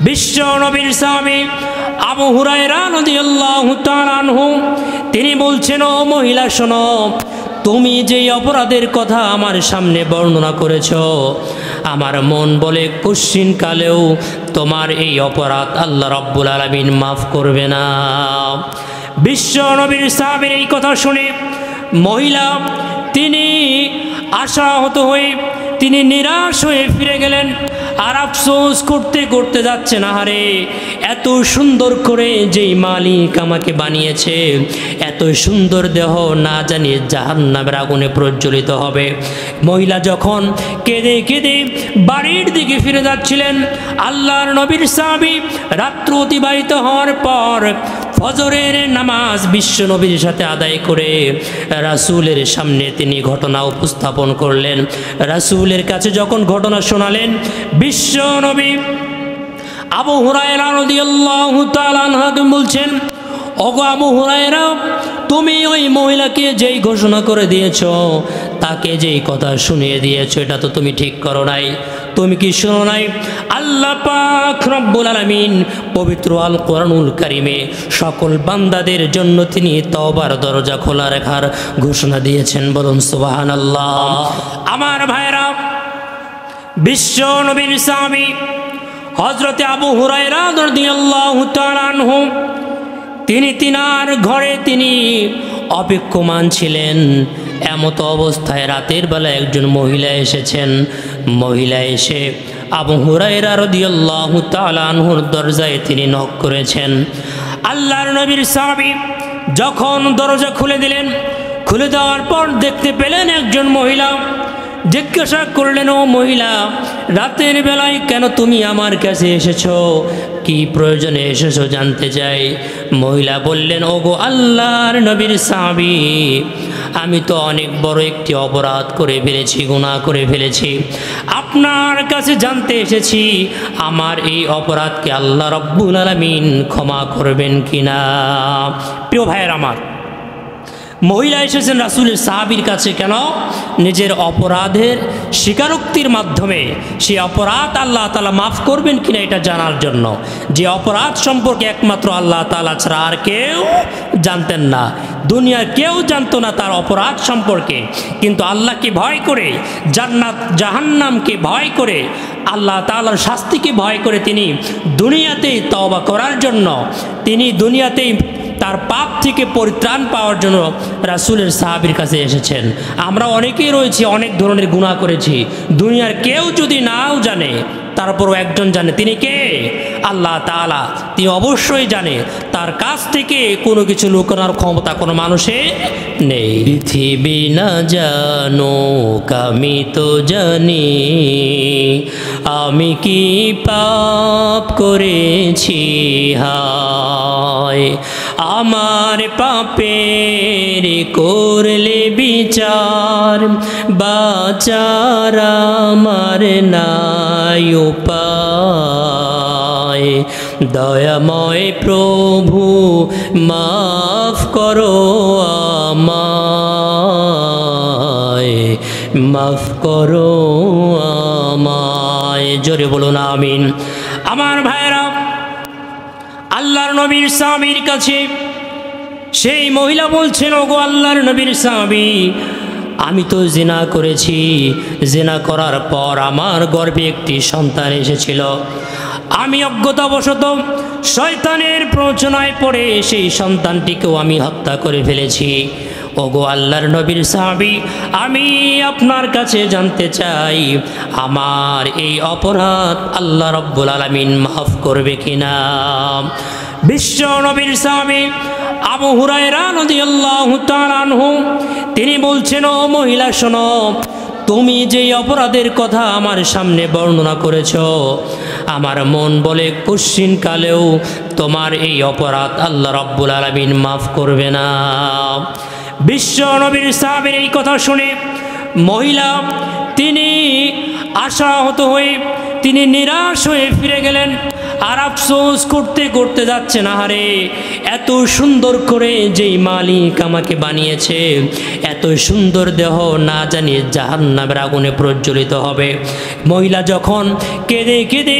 বিশ্ব নবীর সাহাবী আবু হুরায়রা রাদিয়াল্লাহু তাআলা আনহু তিনি বলছেন, ও মহিলা শোনো, তুমি যেই অপরাধের কথা আমার সামনে বর্ণনা করেছ, আমার মন বলে কুশ্চিন কালেও তোমার এই অপরাধ আল্লাহ রাব্বুল আলামিন মাফ করবে না। বিশ্ব নবীর সাহাবীর এই কথা শুনে মহিলা তিনি আশাহত হয়ে তিনি নিরাশ হয়ে ফিরে গেলেন। আর আফসোস করতে করতে যাচ্ছে, না হারে, এত সুন্দর করে যেই মালিক আমাকে বানিয়েছে, এত সুন্দর দেহ না জানি জাহান্নামের আগুনে প্রজ্বলিত হবে। মহিলা যখন কেঁদে কেঁদে বাড়ির দিকে ফিরে যাচ্ছিলেন, আল্লাহর নবীর সাহাবী রাত্র অতিবাহিত হওয়ার পর ফজরের নামাজ বিশ্ব নবীর সাথে আদায় করে রাসূলের সামনে তিনি ঘটনা উপস্থাপন করলেন। রাসূলের কাছে যখন ঘটনা শোনালেন, বিশ্ব নবী আবু হুরায়রা রাদিয়াল্লাহু তাআলা আনহু বলছেন, ওগো আবু হুরায়রা, তুমি ওই মহিলাকে যেই ঘোষণা করে দিয়েছ, তাকে যেই কথা শুনিয়ে দিয়েছ, এটা তো তুমি ঠিক করো নাই। তুমি কি শোনো নাই? আল্লাহ পাক রব্বুল আলামিন পবিত্র আল কোরআনুল কারিমে সকল বান্দাদের জন্য তিনি তওবার দরজা খোলা রাখার ঘোষণা দিয়েছেন। বলুন সুবহানাল্লাহ। আমার ভাইরা, বিশ্ব নবীর সাহাবী হযরতে আবু হুরায়রা রাদিয়াল্লাহু তাআলা আনহু তিনি তিনার ঘরে তিনি অপেক্ষমান ছিলেন। এমত অবস্থায় রাতের বেলা একজন মহিলা এসেছেন। মহিলা এসে আবু হুরায়রা রাদিয়াল্লাহু তাআলা আনহুর দরজায় তিনি নক করেছেন। আল্লাহর নবীর সাহাবী যখন দরজা খুলে দিলেন, খুলে দেওয়ার পর দেখতে পেলেন একজন মহিলা। জিজ্ঞাসা করলেন, ও মহিলা, রাতের বেলায় কেন তুমি আমার কাছে এসেছো? কি প্রয়োজনে এসেছো জানতে চাই। মহিলা বললেন, ওগো আল্লাহর নবীর সাহাবী, আমি তো অনেক বড় একটি অপরাধ করে ফেলেছি, গুনাহ করে ফেলেছি। আপনার কাছে জানতে এসেছি, আমার এই অপরাধকে আল্লাহ রাব্বুল আলামিন ক্ষমা করবেন কিনা। প্রিয় ভাইয়ের আমার, মহিলা এসেছেন রাসূলের সাহাবীর কাছে কেন? নিজের অপরাধের স্বীকারোক্তির মাধ্যমে সেই অপরাধ আল্লাহ তাআলা মাফ করবেন কিনা এটা জানার জন্য। যে অপরাধ সম্পর্কে একমাত্র আল্লাহ তাআলা ছাড়া আর কেউ জানতেন না, দুনিয়ার কেউ জানতো না তার অপরাধ সম্পর্কে। কিন্তু আল্লাহকে ভয় করে, জান্নাত জাহান্নামকে ভয় করে, আল্লাহ তাআলার শাস্তিকে ভয় করে তিনি দুনিয়াতেই তওবা করার জন্য, তিনি দুনিয়াতেই তার পাপ থেকে পরিত্রাণ পাওয়ার জন্য রাসূলের সাহাবীর কাছে এসেছেন। আমরা অনেকেই রয়েছি, অনেক ধরনের গুনাহ করেছি, দুনিয়ার কেউ যদি নাও জানে, তারপরও একজন জানে। তিনি কে? আল্লাহ তাআলা। তিনি অবশ্যই জানে। তার কাছ থেকে কোনো কিছু লুকানোর ক্ষমতা কোনো মানুষের নেই। পৃথিবী না জানুক আমি তো জানি, আমি কি পাপ করেছি হায়। আমার পাপের করলে বিচার, বাঁচার আমার নাই উপায়। দয়াময় প্রভু মাফ করো আমায়, মাফ করো আমায়। জোরে বলুন আমিন। আমার ভাইরা, আল্লাহর নবীর সাহাবীর কাছে সেই মহিলা বলছেন, ওগো আল্লাহর নবীর সাহাবী, আমি তো জিনা করেছি। জিনা করার পর আমার গর্ভে একটি সন্তান এসেছিল। আমি অজ্ঞতাবশত শয়তানের প্ররোচনায় পড়ে সেই সন্তানটিকেও আমি হত্যা করে ফেলেছি। ওগো আল্লাহর নবীর সাহাবী, আমি আপনার কাছে জানতে চাই, আমার এই অপরাধ আল্লাহ রাব্বুল আলামিন মাফ করবে কিনা। বিশ্ব নবীর সাহাবী আবু হুরায়রা রাদিয়াল্লাহু তাআলা আনহু তিনি বলছেন, ও মহিলা শোনো, তুমি যেই অপরাধের কথা আমার সামনে বর্ণনা করেছ, আমার মন বলে কুশ্চিন কালেও তোমার এই অপরাধ আল্লাহ রাব্বুল আলামিন মাফ করবে না। বিশ্ব নবীর সাহাবীর এই কথা শুনে মহিলা তিনি আশাহত হয়ে তিনি নিরাশ হয়ে ফিরে গেলেন। আর আফসোস করতে করতে যাচ্ছে না, হারে এত সুন্দর করে যেই মালিক আমাকে বানিয়েছে, এত সুন্দর দেহ না জানি জাহান্নামের আগুনে প্রজ্বলিত হবে। মহিলা যখন কেঁদে কেঁদে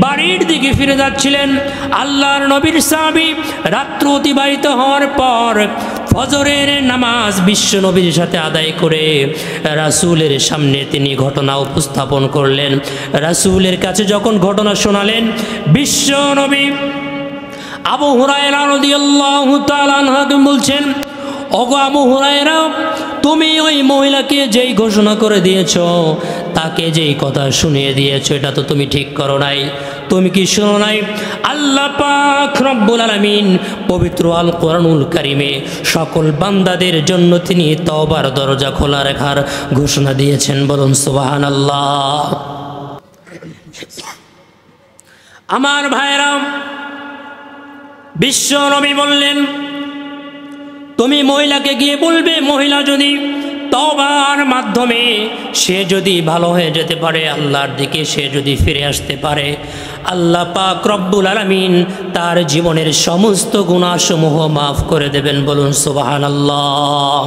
বাড়ির দিকে ফিরে যাচ্ছিলেন, আল্লাহর নবীর সাহাবী রাত্র অতিবাহিত হওয়ার পর ফজরের নামাজ বিশ্ব নবীর সাথে আদায় করে রাসূলের সামনে তিনি ঘটনা উপস্থাপন করলেন। রাসূলের কাছে যখন ঘটনা শোনালেন, বিশ্ব নবী আবু হুরায়রা রাদিয়াল্লাহু তাআলা আনহু বলছেন, ওগো আবু হুরায়রা, তুমি ওই মহিলাকে যেই ঘোষণা করে দিয়েছ, তাকে যেই কথা শুনিয়ে দিয়েছ, এটা তো তুমি ঠিক করো নাই। তুমি কি শোনো নাই? আল্লাহ পাক রব্বুল আলামিন পবিত্র আল কোরআনুল কারিমে সকল বান্দাদের জন্য তিনি তওবার দরজা খোলা রাখার ঘোষণা দিয়েছেন। বলুন সুবহানাল্লাহ। আমার ভাইরা, বিশ্ব নবী বললেন, তুমি মহিলাকে গিয়ে বলবে, মহিলা যদি তওবার মাধ্যমে সে যদি ভালো হয়ে যেতে পারে, আল্লাহর দিকে সে যদি ফিরে আসতে পারে, আল্লাহ পাক রব্বুল আলামিন তার জীবনের সমস্ত গুনাহসমূহ মাফ করে দেবেন। বলুন সুবহানাল্লাহ।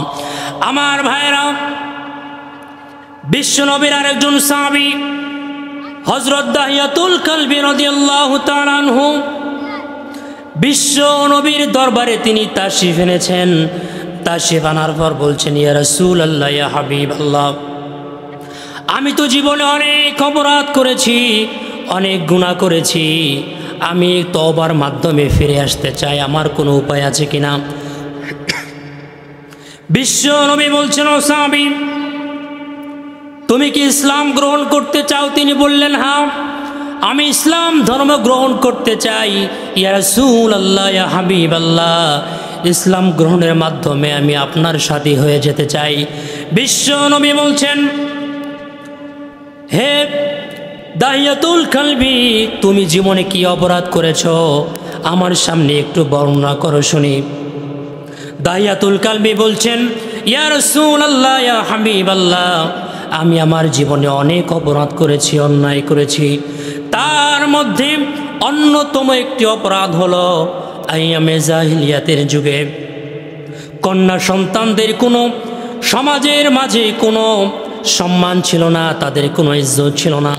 আমার ভাইরা, বিশ্ব নবীর আরেকজন সাহাবী হযরত দাহিয়াতুল কালবি রাদিয়াল্লাহু তাআলা আনহু বিশ্ব নবীর দরবারে তিনি তাশরিফ এনেছেন। তাশরিফ আনার পর বলছেন, ইয়া রাসূলুল্লাহ, ইয়া হাবিবাল্লাহ, আমি তো জীবনে অনেক অপরাধ করেছি, অনেক গুনাহ করেছি, আমি তওবার মাধ্যমে ফিরে আসতে চাই, আমার কোনো উপায় আছে কিনা? বিশ্ব নবী বলছেন, ও সাহাবী, তুমি কি ইসলাম গ্রহণ করতে চাও? তিনি বললেন, হ্যাঁ, আমি ইসলাম ধর্ম গ্রহণ করতে চাই। ইয়া রাসূলুল্লাহ, ইয়া হাবিবাল্লাহ, ইসলাম গ্রহণের মাধ্যমে আমি আপনার সাথী হয়ে যেতে চাই। বিশ্ব নবী বলছেন, হে দাহিয়াতুল কালবি, তুমি জীবনে কি অপরাধ করেছ আমার সামনে একটু বর্ণনা করো শুনি। দাহিয়াতুল কালবি বলছেন, ইয়া রাসূলুল্লাহ, ইয়া হাবিবাল্লাহ, আমি আমার জীবনে অনেক অপরাধ করেছি, অন্যায় করেছি। তার মধ্যে অন্যতম একটি অপরাধ হলো আইয়ামে জাহিলিয়াতের যুগে কন্যা সন্তানদের কোনো সমাজের মাঝে কোনো সম্মান ছিল না, তাদের কোনো ইজ্জত ছিল না।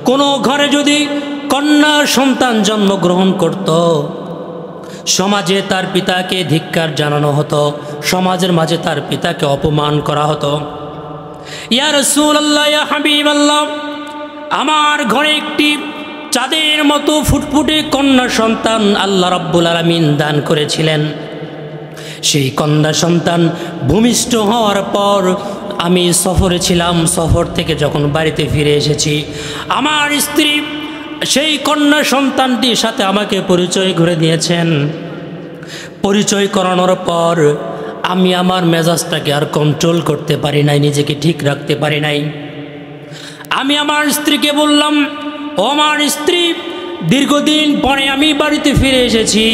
কোনো ঘরে যদি কন্যা সন্তান জন্মগ্রহণ করত, সমাজে তার পিতাকে ধিক্কার জানানো হতো, সমাজের মাঝে তার পিতাকে অপমান করা হতো। ইয়া রাসূলুল্লাহ, ইয়া হাবিবাল্লাহ, আমার ঘরে একটি চাঁদের মতো ফুটফুটে কন্যা সন্তান আল্লাহ রাব্বুল আলামিন দান করেছিলেন। সেই কন্যা সন্তান ভূমিষ্ঠ হওয়ার পর আমি সফরে ছিলাম, সফর থেকে যখন বাড়িতে ফিরে এসেছি, আমার স্ত্রী সেই কন্যা সন্তানটির সাথে আমাকে পরিচয় করে দিয়েছেন। পরিচয় করানোর পর আমি আমার মেজাজটাকে আর কন্ট্রোল করতে পারি নাই, নিজেকে ঠিক রাখতে পারি নাই। আমি আমার স্ত্রীকে বললাম, ও আমার স্ত্রী, দীর্ঘদিন পরে আমি বাড়িতে ফিরে এসেছি,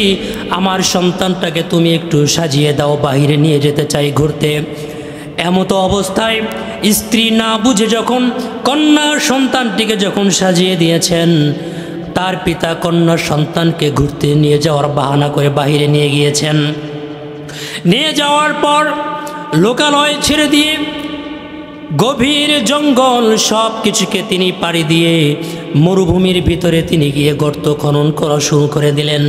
আমার সন্তানটাকে তুমি একটু সাজিয়ে দাও, বাইরে নিয়ে যেতে চাই ঘুরতে। এমতো অবস্থায় স্ত্রী না বুঝে যখন কন্যা সন্তানটিকে যখন সাজিয়ে দিয়েছেন, তার পিতা কন্যা সন্তানকে ঘুরতে নিয়ে যাওয়ার বাহানা করে বাইরে নিয়ে গিয়েছেন। নিয়ে যাওয়ার পর লোকালয় ছেড়ে দিয়ে গভীর জঙ্গল সব কিছুকে তিনি পাড়ি দিয়ে মরুভূমির ভিতরে তিনি গিয়ে গর্ত খনন করা শুরু করে দিলেন।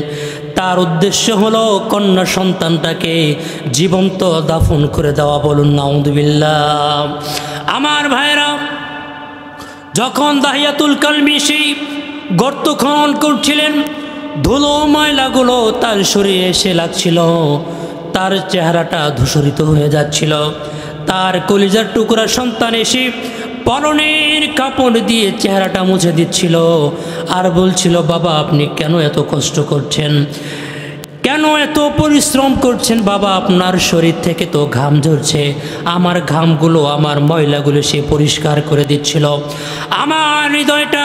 তার উদ্দেশ্য হলো কন্যা সন্তানটাকে জীবন্ত দাফন করে দেওয়া। বলুন নাউযুবিল্লাহ। আমার ভাইরা, যখন দাহিয়াতুল কালবি সেই গর্ত খনন করছিলেন, ধুলো ময়লাগুলো তার শরীরে এসে লাগছিল, তার চেহারাটা ধূসরিত হয়ে যাচ্ছিল। তার কলিজার টুকরা সন্তান এসে পরনের কাপড় দিয়ে চেহারাটা মুছে দিচ্ছিল আর বলছিল, বাবা আপনি কেন এত কষ্ট করছেন, কেন এত পরিশ্রম করছেন বাবা, আপনার শরীর থেকে তো ঘাম ঝরছে। আমার ঘামগুলো, আমার ময়লাগুলো সে পরিষ্কার করে দিচ্ছিল। আমার হৃদয়টা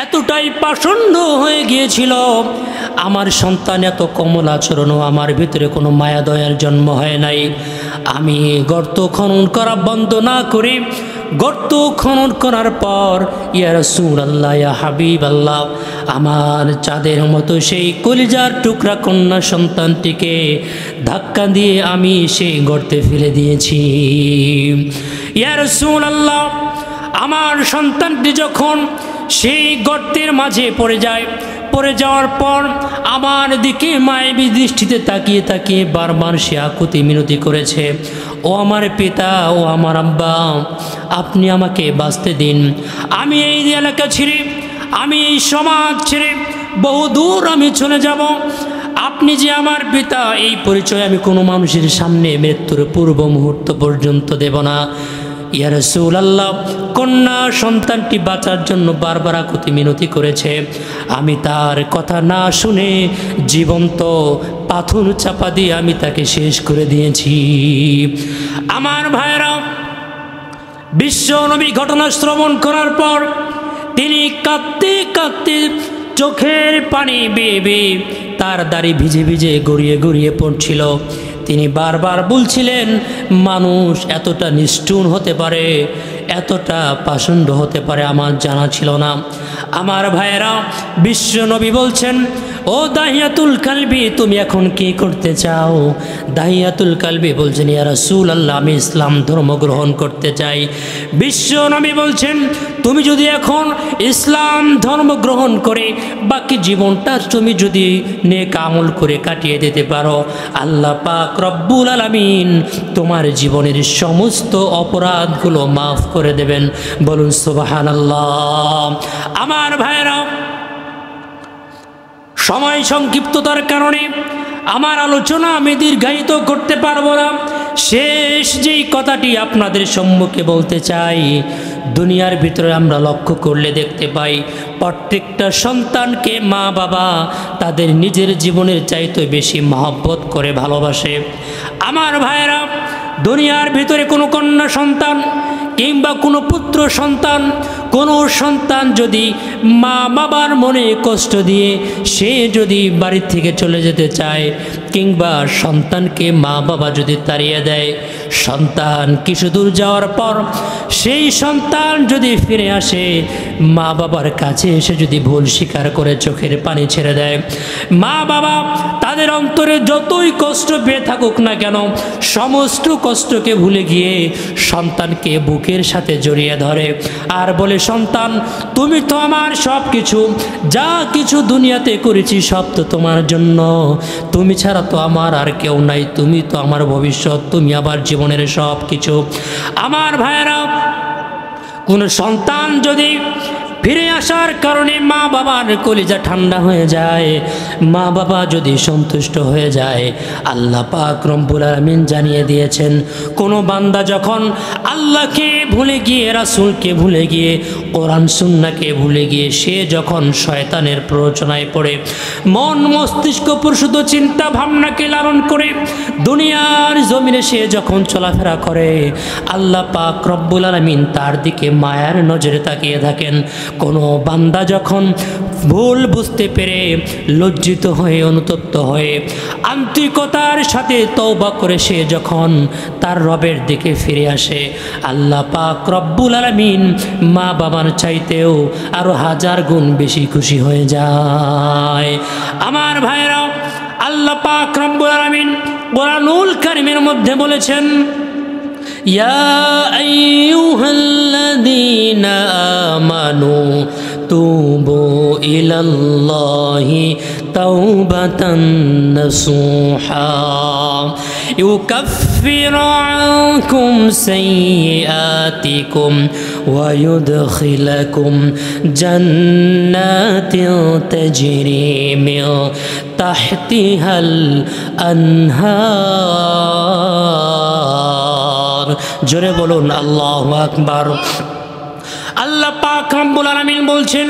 এতটাই পাষণ্ড হয়ে গিয়েছিল, আমার সন্তান এত কোমল আচরণও আমার ভিতরে কোনো মায়া দয়ার জন্ম হয় নাই। আমি গর্ত খনন করা বন্ধ না করে গর্ত খনন করার পর ইয়া রাসূলুল্লাহ ইয়া হাবিবাল্লাহ আমার চাঁদের মতো সেই কলিজার টুকরা কন্যা সন্তানটিকে ধাক্কা দিয়ে আমি সেই গর্তে ফেলে দিয়েছি। ইয়া রাসূলুল্লাহ আমার সন্তানটি যখন সেই গর্তের মাঝে পড়ে যায়, পড়ে যাওয়ার পর আমার দিকে মায়াবী দৃষ্টিতে তাকিয়ে তাকিয়ে বারবার সে আকুতি মিনতি করেছে, ও আমার পিতা, ও আমার আব্বা, আপনি আমাকে বাঁচতে দিন। আমি এই এলাকা ছেড়ে, আমি এই সমাজ ছেড়ে বহু দূর আমি চলে যাব। আপনি যে আমার পিতা এই পরিচয় আমি কোনো মানুষের সামনে মৃত্যুর পূর্ব মুহূর্ত পর্যন্ত দেব না। ইয়া রাসূলুল্লাহ কন্যা সন্তানটি বাঁচার জন্য বারবার আকুতি মিনতি করেছে। আমি তার কথা না শুনে জীবন্ত পাথর চাপা দিয়ে আমি তাকে শেষ করে দিয়েছি। আমার ভাইরা, বিশ্ব নবী ঘটনা শ্রবণ করার পর তিনি কাঁদতে কাঁদতে চোখের পানি বেয়ে বেয়ে তার দাড়ি ভিজে ভিজে গড়িয়ে গড়িয়ে পড়ছিল। তিনি বারবার বলছিলেন, মানুষ এতটা নিষ্ঠুর হতে পারে, এতটা পাষণ্ড হতে পারে আমার জানা ছিল না। আমার ভাইয়েরা, বিশ্ব নবী বলছেন, ও দাহিয়াতুল কালবি, তুমি এখন কি করতে চাও? দাহিয়াতুল কালবি বলছেন, ইয়া রাসূলুল্লাহ আমি ইসলাম ধর্ম গ্রহণ করতে চাই। বিশ্ব নবী বলছেন, তুমি যদি এখন ইসলাম ধর্ম গ্রহণ করে বাকি জীবনটা তুমি যদি নেক আমল করে কাটিয়ে দিতে পারো, আল্লাহ পাক রব্বুল আলামিন তোমার জীবনের সমস্ত অপরাধগুলো মাফ করে দেবেন। বলুন সুবহানাল্লাহ। আমার ভাইরা, সময় সংক্ষিপ্ততার কারণে আমার আলোচনা আমি দীর্ঘায়িত করতে পারবো না। শেষ যেই কথাটি আপনাদের সম্মুখে বলতে চাই, দুনিয়ার ভিতরে আমরা লক্ষ্য করলে দেখতে পাই প্রত্যেকটা সন্তানকে মা বাবা তাদের নিজের জীবনের চাইতে বেশি মহব্বত করে ভালোবাসে। আমার ভাইয়েরা, দুনিয়ার ভিতরে কোনো কন্যা সন্তান কিংবা কোনো পুত্র সন্তান, কোনো সন্তান যদি মা বাবার মনে কষ্ট দিয়ে সে যদি বাড়ি থেকে চলে যেতে চায় কিংবা সন্তানকে মা বাবা যদি তাড়িয়ে দেয়, সন্তান কিছু দূর যাওয়ার পর সেই সন্তান যদি ফিরে আসে, মা বাবার কাছে এসে যদি ভুল স্বীকার করে চোখের পানি ছেড়ে দেয়, মা বাবা তাদের অন্তরে যতই কষ্ট পেয়ে থাকুক না কেন সমস্ত কষ্টকে ভুলে গিয়ে সন্তানকে বুকের সাথে জড়িয়ে ধরে আর বলে, সন্তান তুমি তো আমার সব কিছু, যা কিছু দুনিয়াতে করেছি সব তো তোমার জন্য, তুমি ছাড়া তো আমার আর কেউ নাই, তুমি তো আমার ভবিষ্যৎ, তুমি আমার জীবনের সব কিছু। আমার ভাইয়েরা, কোন সন্তান যদি ফিরে আসার কারণে মা বাবার কলিজা ঠান্ডা হয়ে যায়, মা বাবা যদি সন্তুষ্ট হয়ে যায়, আল্লাহ পাক রব্বুল আলামিন জানিয়ে দিয়েছেন, কোনো বান্দা যখন আল্লাহকে ভুলে গিয়ে, রাসূলকে ভুলে গিয়ে, কোরআন সুন্নাহকে ভুলে গিয়ে সে যখন শয়তানের প্ররোচনায় পড়ে মন মস্তিষ্ক প্রসূত চিন্তা ভাবনাকে লালন করে দুনিয়ার জমিনে সে যখন চলাফেরা করে, আল্লাহ পাক রব্বুল আলামিন তার দিকে মায়ার নজরে তাকিয়ে থাকেন। কোনো বান্দা যখন ভুল বুঝতে পেরে লজ্জিত হয়ে অনুতপ্ত হয়ে আন্তরিকতার সাথে তওবা করে সে যখন তার রবের দিকে ফিরে আসে, আল্লাহ পাক রব্বুল আলামিন মা বাবার চাইতেও আরো 1000 গুণ বেশি খুশি হয়ে যায়। আমার ভাইরা, আল্লাহ পাক রব্বুল আলামিন কোরআনুল কারীমের মধ্যে বলেছেন, ইয়া আইয়ুহাল্লাযীনা আমানু তুবু ইলাল্লাহি তাওবাতান নাসুহা ইউকাফিরু আনকুম সাইয়্যাতিকুম ওয়া ইউদখিলুকুম জান্নাতিন তাজরি মিন তাহতিহাল আনহার। জোরে বলুন আল্লাহু আকবার। আল্লাহ পাক রব্বুল আলামিন বলছেন,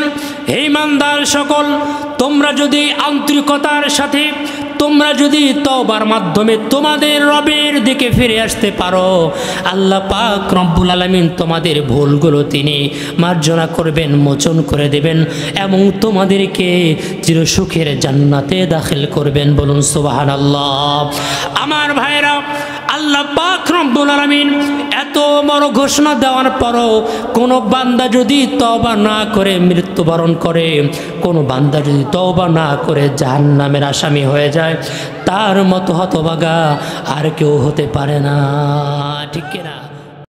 হে ইমানদার সকল, তোমরা যদি আন্তরিকতার সাথে, তোমরা যদি তওবার মাধ্যমে তোমাদের রবের দিকে ফিরে আসতে পারো, আল্লাহ পাক রব্বুল আলামিন তোমাদের ভুলগুলো তিনি মার্জনা করবেন, মোচন করে দেবেন এবং তোমাদেরকে চিরসুখের জান্নাতে দাখিল করবেন। বলুন সুবহানাল্লাহ। আমার ভাইরা, আল্লাহ পাক রব্বুল আলামিন এত বড় ঘোষণা দেওয়ার পরও কোনো বান্দা যদি তওবা না করে মৃত্যুবরণ করে, কোনো বান্দা যদি তওবা না করে জাহান্নামের আসামি হয়ে যায়, তার মতো হতভাগা আর কেউ হতে পারে না। ঠিক কিনা?